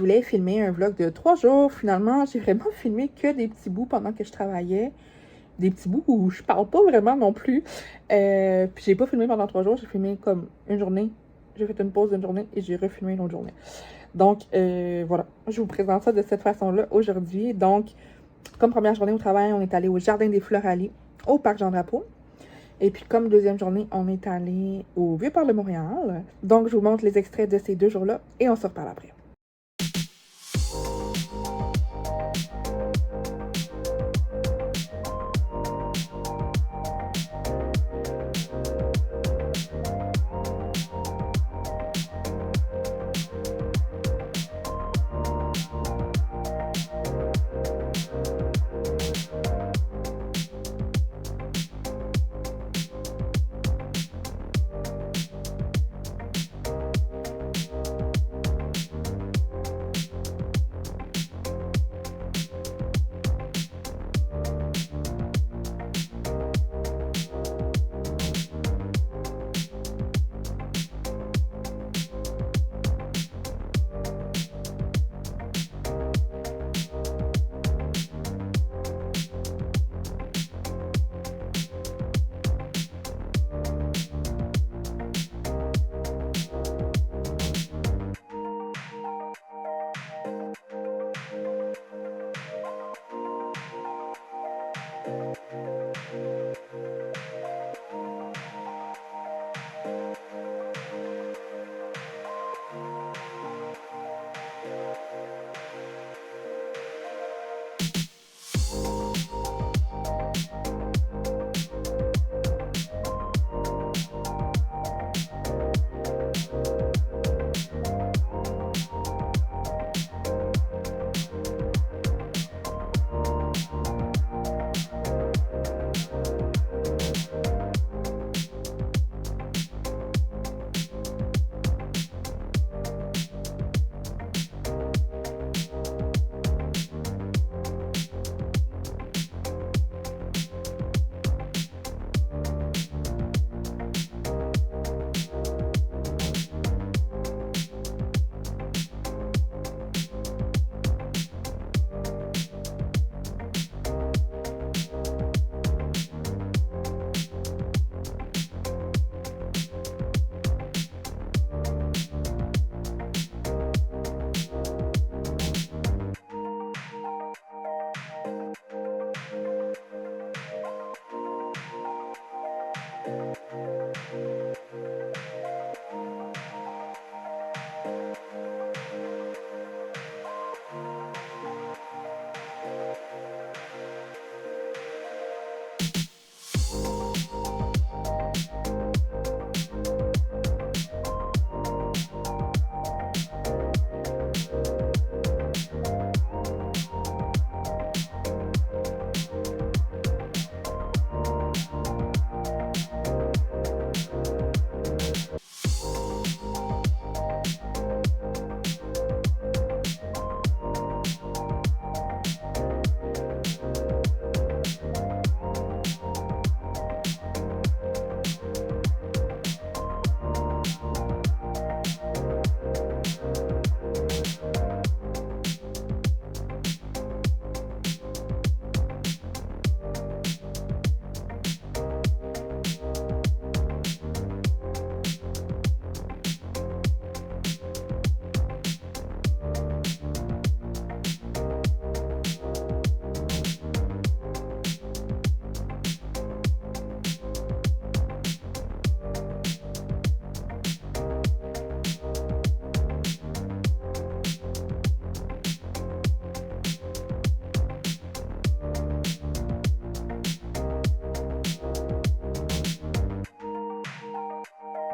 voulais filmer un vlog de 3 jours. Finalement, j'ai vraiment filmé que des petits bouts pendant que je travaillais. Des petits bouts où je parle pas vraiment non plus. Puis j'ai pas filmé pendant 3 jours, j'ai filmé comme une journée. J'ai fait une pause d'une journée et j'ai refilmé une autre journée. Donc, voilà, je vous présente ça de cette façon-là aujourd'hui. Donc, comme première journée au travail, on est allé au Jardin des Floraliers, au Parc Jean-Drapeau. Et puis, comme deuxième journée, on est allé au Vieux-Port de Montréal. Donc, je vous montre les extraits de ces 2 jours-là et on se reparle après.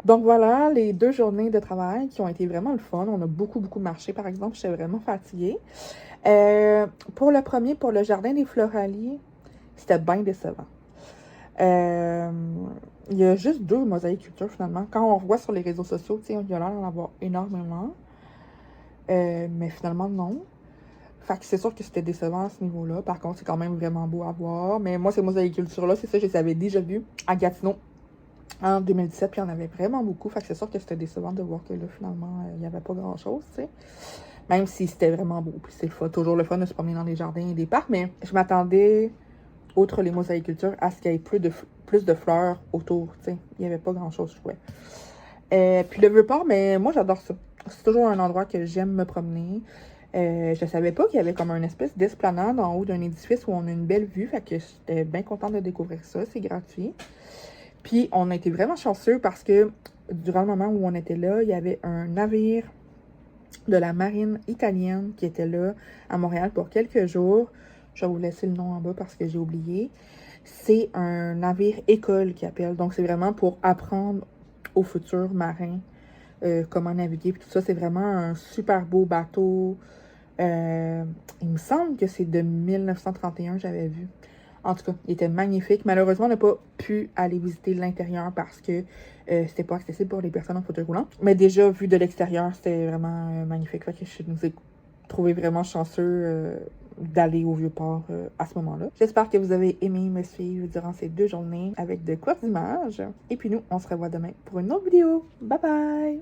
Donc voilà, les 2 journées de travail qui ont été vraiment le fun. On a beaucoup, beaucoup marché, par exemple. J'étais vraiment fatiguée. Pour le premier, pour le Jardin des Floraliers, c'était bien décevant. Il y a juste 2 mosaïcultures, finalement. Quand on revoit sur les réseaux sociaux, il y a l'air d'en avoir énormément. Mais finalement, non. Fait que c'est sûr que c'était décevant à ce niveau-là. Par contre, c'est quand même vraiment beau à voir. Mais moi, ces mosaïcultures-là, c'est ça, je les avais déjà vues à Gatineau en 2017, puis il y en avait vraiment beaucoup. Fait que c'est sûr que c'était décevant de voir que là, finalement, il n'y avait pas grand-chose, tu sais. Même si c'était vraiment beau. Puis c'est toujours le fun de se promener dans les jardins et des parcs, mais je m'attendais, outre les mosaïcultures, à ce qu'il y ait plus de fleurs autour, tu sais. Il n'y avait pas grand-chose, je trouvais. Puis le Vieux-Port, mais moi, j'adore ça. C'est toujours un endroit que j'aime me promener. Je savais pas qu'il y avait comme une espèce d'esplanade en haut d'un édifice où on a une belle vue. Fait que j'étais bien contente de découvrir ça. C'est gratuit. Puis on a été vraiment chanceux parce que durant le moment où on était là, il y avait un navire de la marine italienne qui était là à Montréal pour quelques jours. Je vais vous laisser le nom en bas parce que j'ai oublié. C'est un navire école qui appelle. Donc c'est vraiment pour apprendre aux futurs marins comment naviguer. Puis tout ça, c'est vraiment un super beau bateau. Il me semble que c'est de 1931, j'avais vu. En tout cas, il était magnifique. Malheureusement, on n'a pas pu aller visiter l'intérieur parce que c'était pas accessible pour les personnes en fauteuil roulant. Mais déjà, vu de l'extérieur, c'était vraiment magnifique. Fait que je nous ai trouvé vraiment chanceux d'aller au Vieux-Port à ce moment-là. J'espère que vous avez aimé me suivre durant ces 2 journées avec de courtes images. Et puis nous, on se revoit demain pour une autre vidéo. Bye bye!